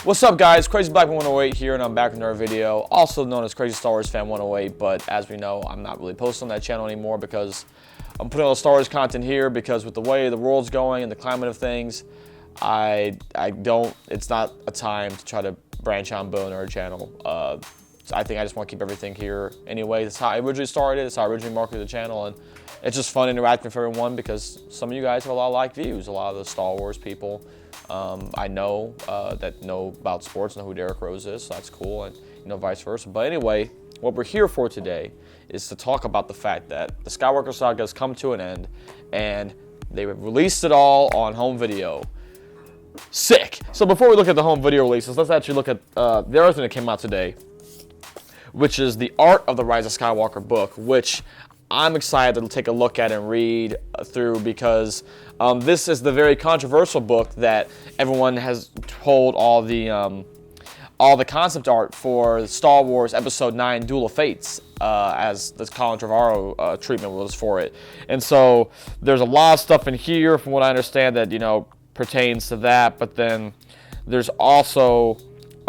What's up, guys? Crazy Black 108 here, and I'm back with another video, also known as Crazy Star Wars Fan 108. But as we know, I'm not really posting on that channel anymore because I'm putting all the Star Wars content here. Because with the way the world's going and the climate of things, it's not a time to try to branch out and build another channel. I think I just want to keep everything here anyway. That's how I originally started. It's how I originally marketed the channel, and it's just fun interacting with everyone because some of you guys have a lot of like views. A lot of the Star Wars people I know that know about sports, know who Derek Rose is, so that's cool, and vice versa. But anyway, what we're here for today is to talk about the fact that the Skywalker Saga has come to an end, and they released it all on home video. Sick! So before we look at the home video releases, let's actually look at the other thing that came out today, which is the Art of the Rise of Skywalker book, which I'm excited to take a look at and read through because this is the very controversial book that everyone has told all the concept art for Star Wars Episode 9 Duel of Fates, as the Colin Trevorrow treatment was for it. And so there's a lot of stuff in here, from what I understand, that pertains to that, but then there's also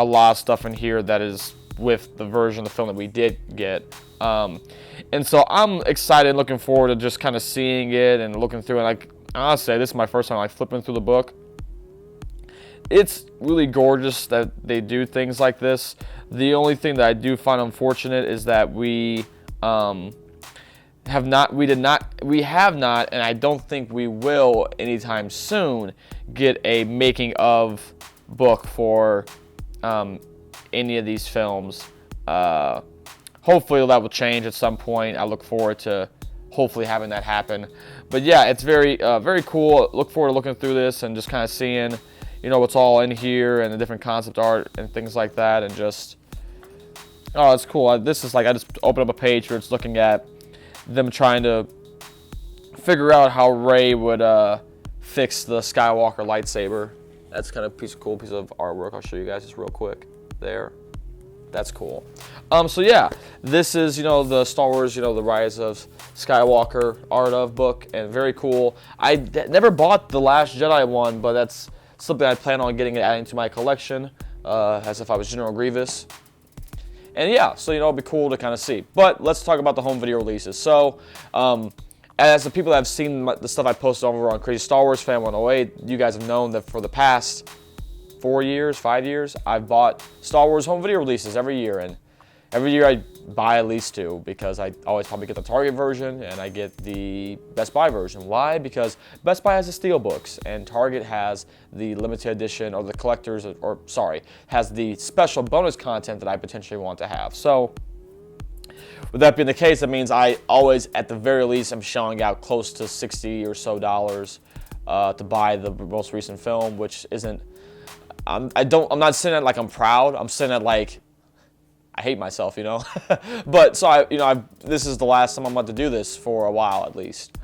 a lot of stuff in here that is with the version of the film that we did get. And so I'm excited and looking forward to just kind of seeing it and looking through it. Like, honestly, this is my first time flipping through the book. It's really gorgeous that they do things like this. The only thing that I do find unfortunate is that we have not, and I don't think we will anytime soon, get a making of book for any of these films. Hopefully that will change at some point. I look forward to hopefully having that happen. But yeah, it's very cool. Look forward to looking through this and just kind of seeing, what's all in here and the different concept art and things like that. And just, oh, it's cool. This is like, I just opened up a page where it's looking at them trying to figure out how Rey would fix the Skywalker lightsaber. That's kind of cool piece of artwork. I'll show you guys this real quick. There. That's cool. So yeah, this is, the Star Wars, the Rise of Skywalker Art of book, and very cool. I never bought the Last Jedi one, but that's something I plan on getting and adding to my collection, as if I was General Grievous. And yeah, so, it'll be cool to kind of see. But let's talk about the home video releases. So, as the people that have seen the stuff I posted over on Crazy Star Wars Fan 108, you guys have known that for the past 5 years, I've bought Star Wars home video releases every year, and every year I buy at least 2 because I always probably get the Target version and I get the Best Buy version. Why? Because Best Buy has the steelbooks and Target has the limited edition, or the collectors, has the special bonus content that I potentially want to have. So with that being the case, that means I always, at the very least, am shelling out close to $60 or so to buy the most recent film, which isn't. I'm not saying it like I'm proud. I'm saying it like I hate myself, But so this is the last time I'm about to do this for a while, at least.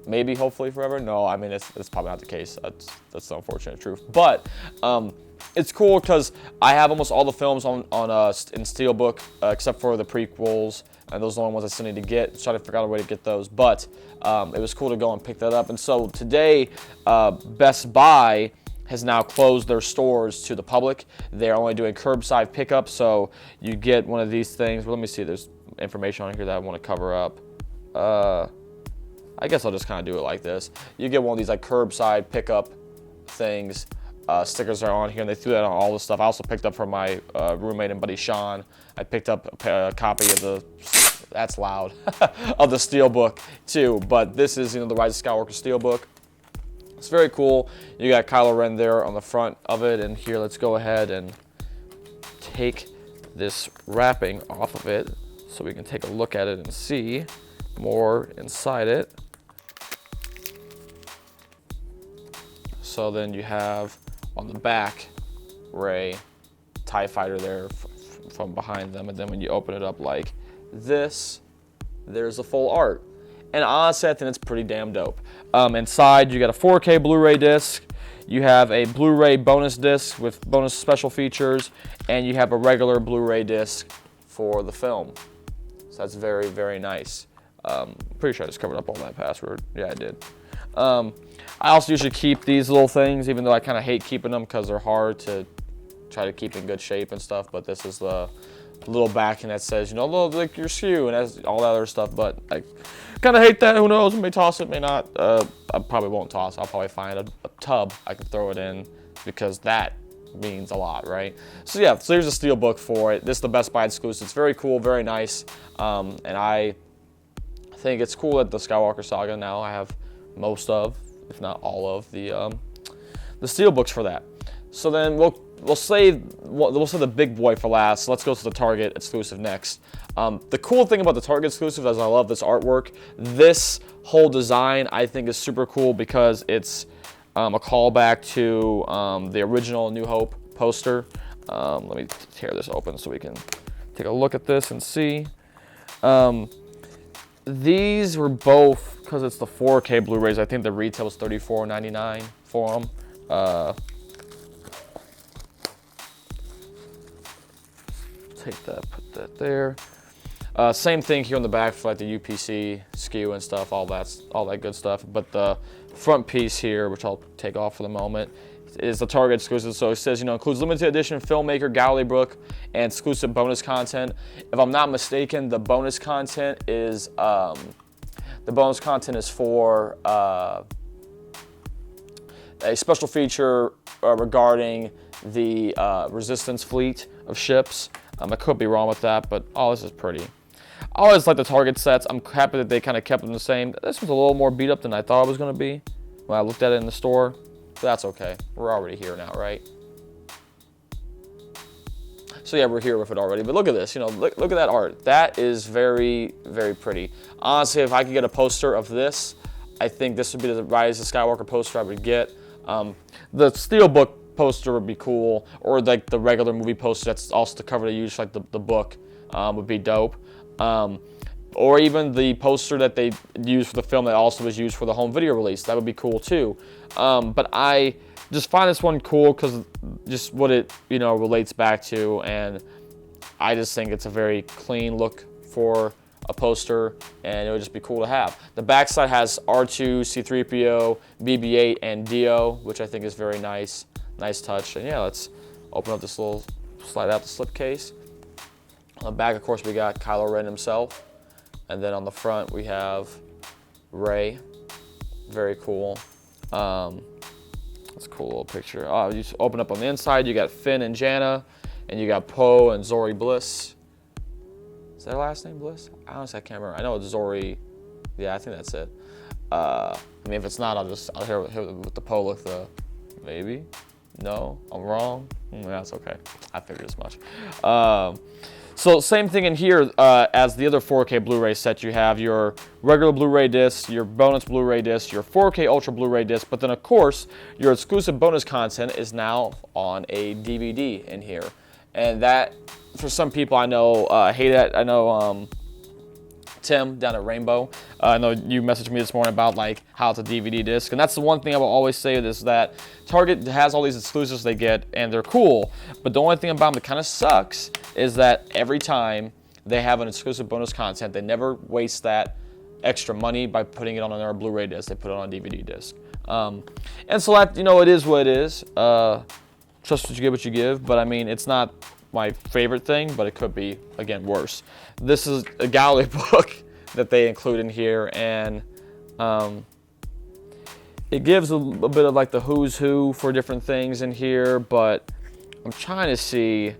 Maybe, hopefully, forever. No, I mean it's probably not the case. That's the unfortunate truth. But it's cool because I have almost all the films in steelbook, except for the prequels, and those are the only ones I still need to get. Try to figure out a way to get those. But it was cool to go and pick that up. And so today, Best Buy has now closed their stores to the public. They're only doing curbside pickup, so you get one of these things. Well, let me see. There's information on here that I want to cover up. I guess I'll just kind of do it like this. You get one of these like curbside pickup things. Stickers are on here, and they threw that on all the stuff. I also picked up from my roommate and buddy Sean. I picked up a copy of that's loud, of the Steelbook too. But this is, the Rise of Skywalker Steelbook. It's very cool. You got Kylo Ren there on the front of it, and here, let's go ahead and take this wrapping off of it so we can take a look at it and see more inside it. So then you have on the back Rey, TIE fighter there from behind them, and then when you open it up like this, there's the full art. And honestly, I think it's pretty damn dope. Inside, you got a 4K Blu-ray disc, you have a Blu-ray bonus disc with bonus special features, and you have a regular Blu-ray disc for the film. So that's very, very nice. Pretty sure I just covered up all that password. Yeah, I did. I also usually keep these little things, even though I kind of hate keeping them because they're hard to try to keep in good shape and stuff. But this is the little backing that says, you know, like your SKU and has all that other stuff. But I kind of hate that. Who knows? May toss it, may not. I probably won't toss. I'll probably find a tub I can throw it in because that means a lot, right? So yeah, so here's a steelbook for it. This is the Best Buy exclusive. It's very cool, very nice, and I think it's cool that the Skywalker Saga now I have most of, if not all of, the steelbooks for that. So then we'll save the big boy for last. So let's go to the Target exclusive next. The cool thing about the Target exclusive is I love this artwork. This whole design I think is super cool because it's a callback to the original New Hope poster. Let me tear this open so we can take a look at this and see. These were both, because it's the 4K Blu-rays, I think the retail was $34.99 for them. Take that, put that there. Same thing here on the back for like the UPC SKU and stuff, all that good stuff. But the front piece here, which I'll take off for the moment, is the Target exclusive. So it says, you know, includes limited edition filmmaker gallery book and exclusive bonus content. If I'm not mistaken, the bonus content is for a special feature regarding the Resistance fleet of ships. I could be wrong with that, but this is pretty. I always like the Target sets. I'm happy that they kind of kept them the same. This was a little more beat up than I thought it was going to be when I looked at it in the store. But that's okay. We're already here now, right? So yeah, we're here with it already. But look at this. You know, look at that art. That is very, very pretty. Honestly, if I could get a poster of this, I think this would be the Rise of Skywalker poster I would get. The steelbook poster would be cool, or like the regular movie poster that's also the cover they use, like the book, would be dope. Or even the poster that they used for the film that also was used for the home video release. That would be cool too. But I just find this one cool because just what it, you know, relates back to, and I just think it's a very clean look for a poster, and it would just be cool to have. The backside has R2, C3PO, BB-8, and Dio, which I think is very nice. Nice touch. And yeah, let's open up this little, slide out the slipcase. On the back, of course, we got Kylo Ren himself. And then on the front, we have Rey. Very cool. That's a cool little picture. You just open up on the inside, you got Finn and Janna, and you got Poe and Zori Bliss. Is that her last name, Bliss? Honestly, I can't remember. I know it's Zori. Yeah, I think that's it. I mean, if it's not, I'll hear with the Poe look, maybe. No, I'm wrong. That's okay. I figured as much. So same thing in here as the other 4K Blu-ray set. You have your regular Blu-ray disc, your bonus Blu-ray disc, your 4K Ultra Blu-ray disc, but then of course your exclusive bonus content is now on a DVD in here. And that, for some people I know, hate it. I know Tim down at Rainbow, I know you messaged me this morning about like how it's a DVD disc, and that's the one thing I will always say is that Target has all these exclusives they get, and they're cool, but the only thing about them that kind of sucks is that every time they have an exclusive bonus content, they never waste that extra money by putting it on their Blu-ray disc. They put it on a DVD disc, and so that, you know, it is what it is. Trust what you give, but I mean, it's not my favorite thing, but it could be, again, worse. This is a gallery book that they include in here, and it gives a bit of like the who's who for different things in here, but I'm trying to see.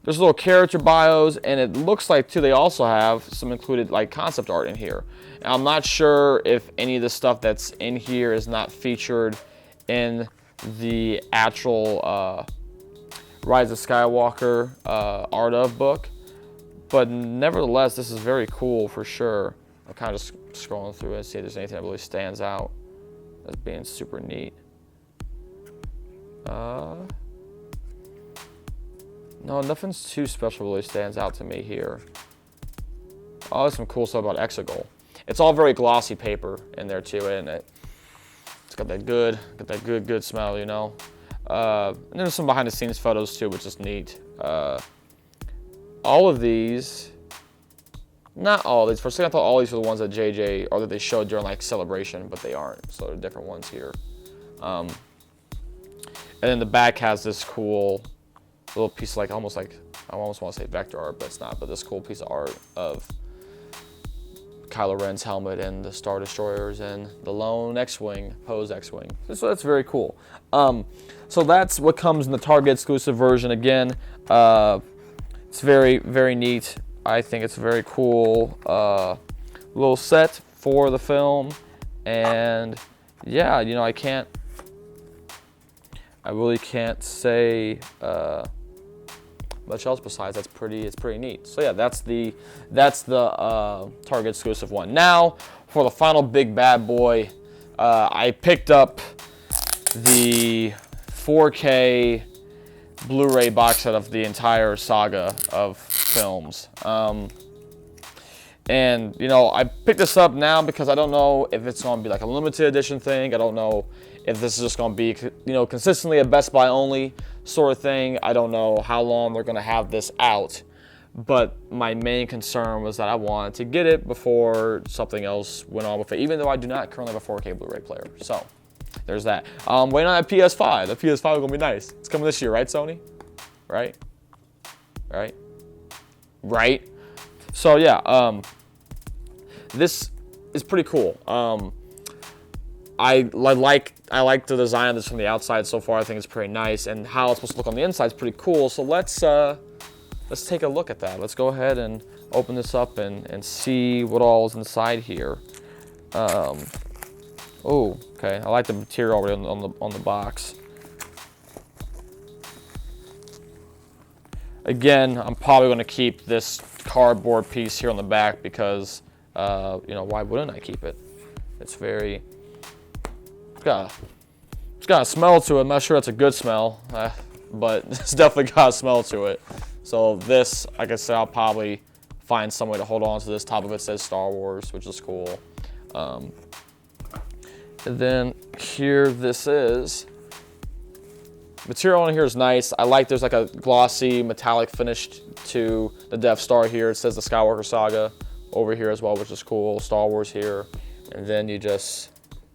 There's little character bios, and it looks like too they also have some included like concept art in here. And I'm not sure if any of the stuff that's in here is not featured in the actual Rise of Skywalker Art of book, but nevertheless, this is very cool for sure. I'm kind of just scrolling through it and see if there's anything that really stands out as being super neat. No, nothing's too special really stands out to me here. Oh, there's some cool stuff about Exegol. It's all very glossy paper in there too, isn't it? It's got that good smell, you know. And there's some behind the scenes photos too, which is neat. All of these, Not all these. For a second, I thought all these were the ones that JJ, or that they showed during like Celebration, but they aren't. So they're different ones here. And then the back has this cool little piece, like almost like, I almost want to say vector art, but it's not. But this cool piece of art of Kylo Ren's helmet and the Star Destroyers and the lone X-Wing, Poe's X-Wing. So that's very cool. So that's what comes in the Target exclusive version. Again, it's very, very neat. I think it's a very cool little set for the film. And yeah, you know, I really can't say much else besides it's pretty neat. So yeah, that's the Target exclusive one. Now for the final big bad boy, I picked up the 4K Blu-ray box set of the entire saga of films. And you know, I picked this up now because I don't know if it's going to be like a limited edition thing. I don't know if this is just going to be, you know, consistently a Best Buy only sort of thing. I don't know how long they're going to have this out. But my main concern was that I wanted to get it before something else went on with it, even though I do not currently have a 4K Blu-ray player. So there's that. Waiting on that PS5. The PS5 is going to be nice. It's coming this year, right, Sony? Right? So yeah, this is pretty cool. I like the design of this from the outside so far. I think it's pretty nice, and how it's supposed to look on the inside is pretty cool. So let's take a look at that. Let's go ahead and open this up and see what all is inside here. Oh, okay. I like the material already on the box. Again, I'm probably going to keep this cardboard piece here on the back because, you know, why wouldn't I keep it? It's got a smell to it. I'm not sure it's a good smell, but it's definitely got a smell to it. So this, like I said, I'll probably find some way to hold on to this. Top of it says Star Wars, which is cool. And then here this is. Material on here is nice. I like there's like a glossy metallic finish to the Death Star here. It says the Skywalker Saga over here as well, which is cool. Star Wars here. And then you just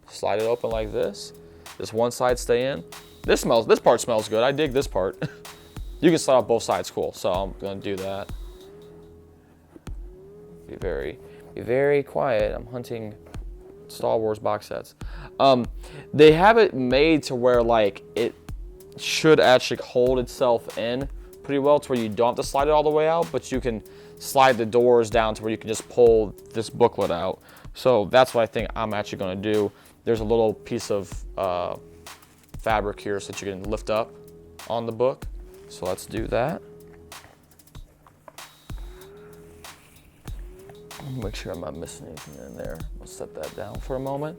slide it open like this. Just one side stay in. This part smells good. I dig this part. You can slide off both sides, cool. So I'm gonna do that. Be very quiet. I'm hunting Star Wars box sets. They have it made to where like it should actually hold itself in pretty well to where you don't have to slide it all the way out, but you can slide the doors down to where you can just pull this booklet out. So that's what I think I'm actually going to do. There's a little piece of fabric here so that you can lift up on the book. So let's do that. Make sure I'm not missing anything in there. I'll set that down for a moment.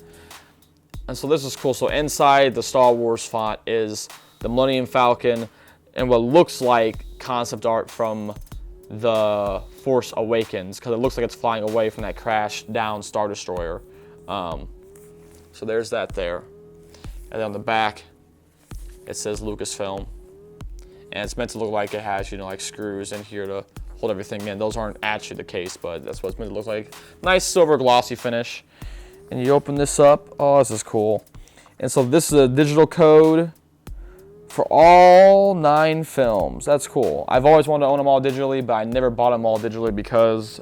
And so this is cool. So inside the Star Wars font is the Millennium Falcon and what looks like concept art from the Force Awakens, because it looks like it's flying away from that crashed down Star Destroyer. So there's that there. And then on the back, it says Lucasfilm. And it's meant to look like it has, you know, like screws in here to hold everything in. Those aren't actually the case, but that's what it's meant to look like. Nice silver glossy finish. And you open this up. Oh, this is cool. And so this is a digital code for all 9 films. That's cool. I've always wanted to own them all digitally, but I never bought them all digitally because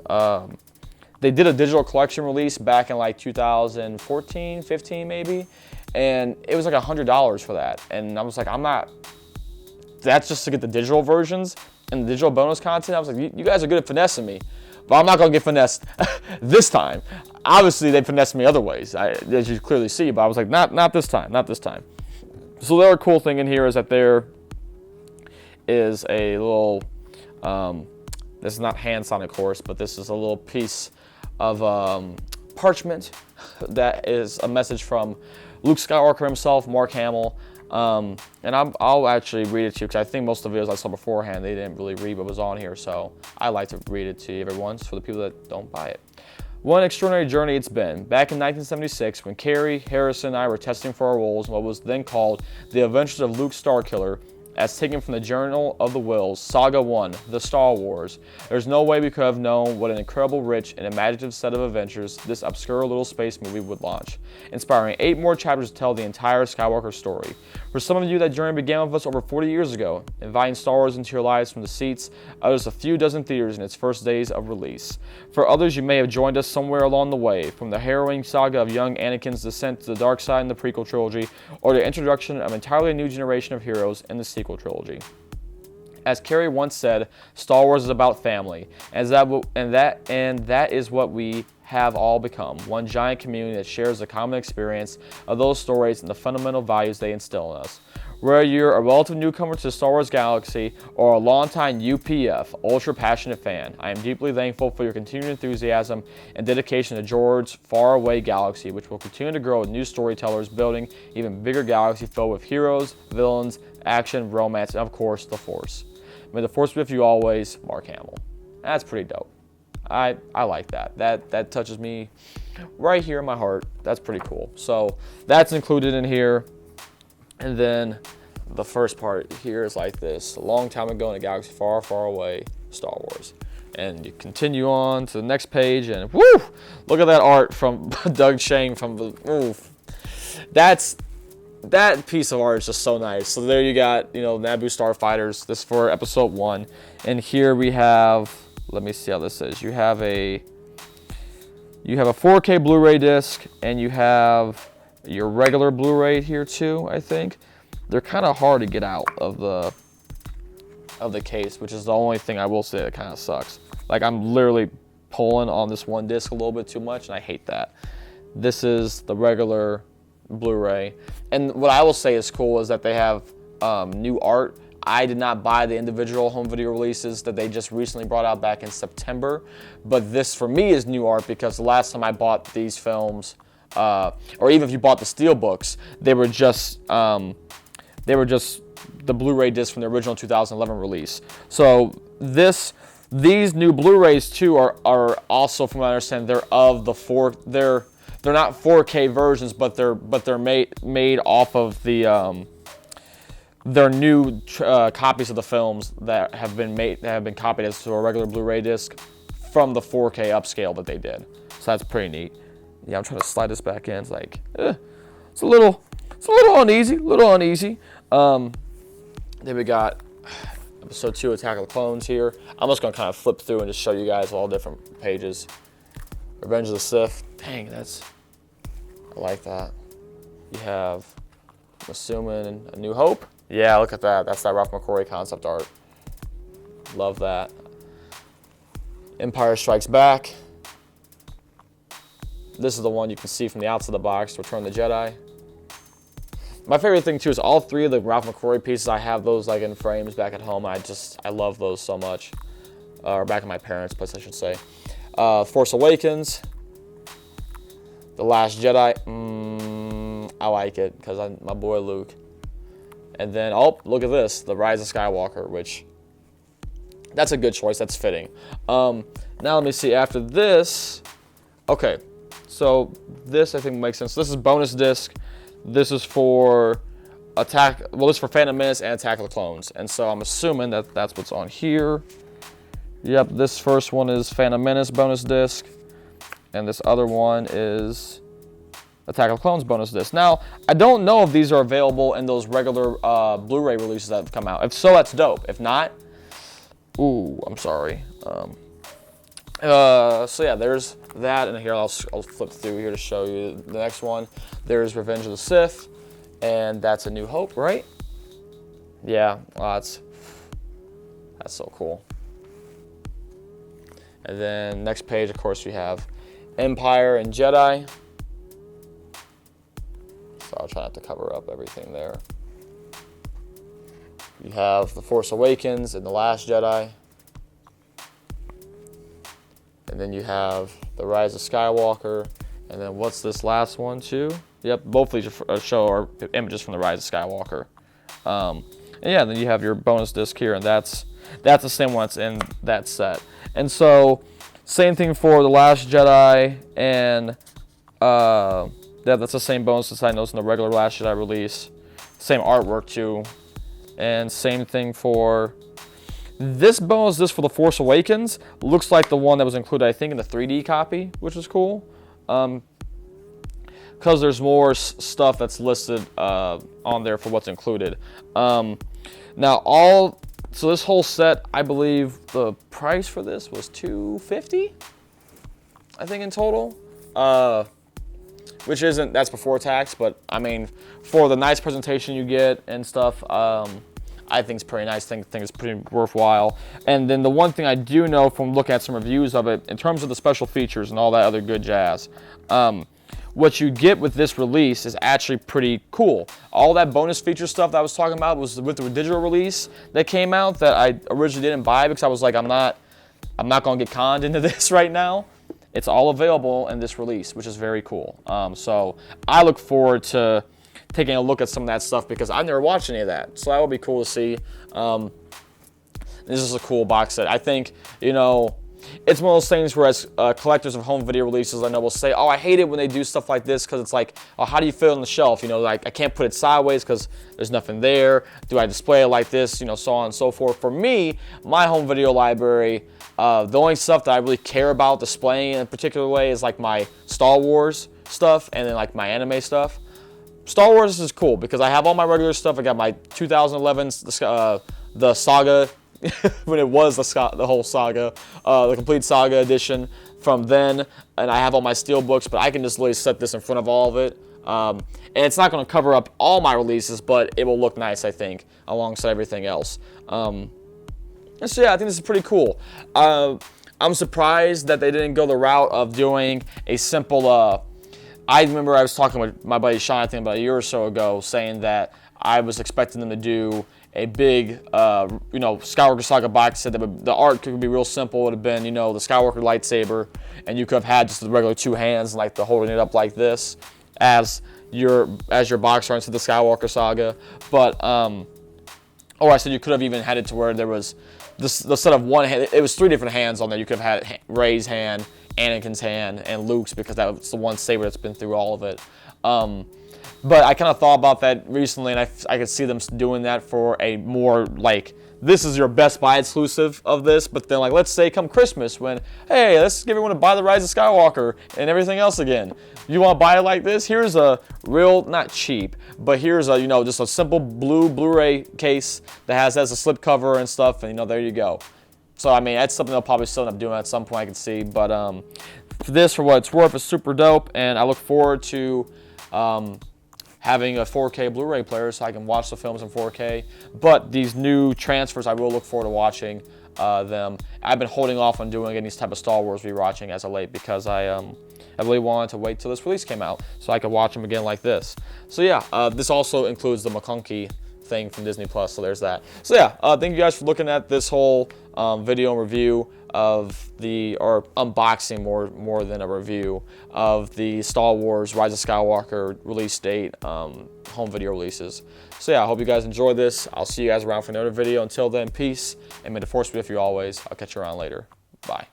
they did a digital collection release back in like 2014, 15 maybe. And it was like $100 for that. And I was like, that's just to get the digital versions and the digital bonus content. I was like, you guys are good at finessing me, but I'm not gonna get finessed this time. Obviously, they finessed me other ways, as you clearly see, but I was like, not this time, not this time. So the other cool thing in here is that there is a little, this is not hand sign, of course, but this is a little piece of parchment that is a message from Luke Skywalker himself, Mark Hamill. And I'll actually read it to you because I think most of the videos I saw beforehand, they didn't really read what was on here. So I like to read it to you every once for the people that don't buy it. What an extraordinary journey it's been. Back in 1976, when Carrie, Harrison, and I were testing for our roles in what was then called The Adventures of Luke Starkiller, as taken from the Journal of the Wills, Saga 1, The Star Wars. There's no way we could have known what an incredible, rich, and imaginative set of adventures this obscure little space movie would launch, inspiring 8 more chapters to tell the entire Skywalker story. For some of you, that journey began with us over 40 years ago, inviting Star Wars into your lives from the seats of just a few dozen theaters in its first days of release. For others, you may have joined us somewhere along the way, from the harrowing saga of young Anakin's descent to the dark side in the prequel trilogy, or the introduction of an entirely new generation of heroes in the sequel trilogy. As Carrie once said, Star Wars is about family, and that is what we have all become, one giant community that shares the common experience of those stories and the fundamental values they instill in us. Whether you're a relative newcomer to the Star Wars galaxy or a longtime UPF, ultra-passionate fan, I am deeply thankful for your continued enthusiasm and dedication to George's faraway galaxy, which will continue to grow with new storytellers building even bigger galaxy filled with heroes, villains, action, romance, and of course, the Force. May the Force be with you always, Mark Hamill. That's pretty dope. I like that. That touches me right here in my heart. That's pretty cool. So that's included in here. And then the first part here is like this. A long time ago in a galaxy far, far away, Star Wars. And you continue on to the next page and woo! Look at that art from Doug Chiang from the oof. That piece of art is just so nice. So there you got, Naboo Starfighters. This is for episode 1. And here we have, let me see how this is. You have a 4K Blu-ray disc and you have your regular Blu-ray here too, I think. They're kind of hard to get out of the case, which is the only thing I will say that kind of sucks. Like, I'm literally pulling on this one disc a little bit too much, and I hate that. This is the regular Blu-ray. And what I will say is cool is that they have new art. I did not buy the individual home video releases that they just recently brought out back in September, but this for me is new art because the last time I bought these films, or even if you bought the steelbooks, they were just the Blu-ray disc from the original 2011 release. So these new Blu-rays too are also, from what I understand, they're not 4K versions, but they're made off of the their new copies of the films that have been copied as to a regular Blu-ray disc from the 4K upscale that they did. So that's pretty neat. Yeah, I'm trying to slide this back in. It's like, it's a little uneasy. Then we got episode 2, Attack of the Clones here. I'm just gonna kind of flip through and just show you guys all different pages. Revenge of the Sith. Dang, I like that. You have, I'm assuming, A New Hope. Yeah, look at that. That's that Ralph McQuarrie concept art. Love that. Empire Strikes Back. This is the one you can see from the outside of the box, Return of the Jedi. My favorite thing too is all 3 of the Ralph McQuarrie pieces. I have those like in frames back at home. I love those so much. Or back at my parents' place, I should say. Force Awakens. The Last Jedi. I like it because my boy Luke. And then, look at this, The Rise of Skywalker, which, that's a good choice, that's fitting. Now let me see, after this, okay, so this I think makes sense. This is bonus disc. This is for this is for Phantom Menace and Attack of the Clones. And so I'm assuming that that's what's on here. Yep, this first one is Phantom Menace bonus disc. And this other one is Attack of the Clones bonus disc. Now, I don't know if these are available in those regular Blu-ray releases that have come out. If so, that's dope. If not, I'm sorry. So yeah, there's that, and here I'll flip through here to show you the next one. There's Revenge of the Sith, and that's A New Hope, right? Yeah, that's so cool. And then next page, of course, we have Empire and Jedi. So I'll try not to cover up everything there. You have The Force Awakens and The Last Jedi. And then you have The Rise of Skywalker. And then what's this last one too? Yep, both of these show are images from The Rise of Skywalker. And yeah, then you have your bonus disc here, and that's the same one that's in that set. And so, same thing for The Last Jedi, and that's the same bonus disc I noticed in the regular Last Jedi release. Same artwork too. And same thing for this bonus disc for The Force Awakens. Looks like the one that was included, I think, in the 3D copy, which is cool. Because there's more stuff that's listed on there for what's included. So this whole set, I believe the price for this was $250, I think, in total. Which isn't, that's before tax, but I mean, for the nice presentation you get and stuff, I think it's pretty nice. I think it's pretty worthwhile. And then the one thing I do know from looking at some reviews of it, in terms of the special features and all that other good jazz, what you get with this release is actually pretty cool. All that bonus feature stuff that I was talking about was with the digital release that came out that I originally didn't buy because I was like, I'm not gonna get conned into this right now. It's all available in this release, which is very cool. So I look forward to taking a look at some of that stuff because I've never watched any of that. So that would be cool to see. This is a cool box set. I think, you know, it's one of those things where as collectors of home video releases, I know will say, oh, I hate it when they do stuff like this because it's like, oh, how do you fit it on the shelf? You know, like I can't put it sideways because there's nothing there. Do I display it like this? You know, so on and so forth. For me, my home video library, the only stuff that I really care about displaying in a particular way is like my Star Wars stuff and then like my anime stuff. Star Wars is cool because I have all my regular stuff. I got my 2011 the Saga when it was the whole saga, the complete Saga edition from then, and I have all my steel books, but I can just literally set this in front of all of it. And it's not going to cover up all my releases, but it will look nice, I think, alongside everything else. So yeah, I think this is pretty cool. I'm surprised that they didn't go the route of doing a simple, I remember I was talking with my buddy Sean, I think about a year or so ago, saying that I was expecting them to do a big, you know, Skywalker Saga box set. The art could be real simple. It would have been, you know, the Skywalker lightsaber, and you could have had just the regular two hands, like the holding it up like this, as your box art into the Skywalker Saga. But, or I said you could have even had it to where there was the set of one hand. It was three different hands on there. You could have had Rey's hand, Anakin's hand, and Luke's because that's the one saber that's been through all of it. But I kind of thought about that recently, and I could see them doing that for a more, like, this is your Best Buy exclusive of this, but then, like, let's say come Christmas when, hey, let's get everyone to buy the Rise of Skywalker and everything else again. You want to buy it like this? Here's a real, not cheap, but here's a, you know, just a simple Blu-ray case that has a slip cover and stuff, and, you know, there you go. So, I mean, that's something they'll probably still end up doing at some point, I can see. But for this, for what it's worth, is super dope, and I look forward to having a 4K Blu-ray player so I can watch the films in 4K. But these new transfers, I will look forward to watching them. I've been holding off on doing any type of Star Wars rewatching as of late because I really wanted to wait till this release came out so I could watch them again like this. So yeah, this also includes the McClunky thing from Disney Plus, so there's that. So yeah, thank you guys for looking at this whole video and review of or unboxing more than a review of the Star Wars Rise of Skywalker release date home video releases. So yeah, I hope you guys enjoyed this. I'll see you guys around for another video. Until then, peace, and may the Force be with you always. I'll catch you around later. Bye.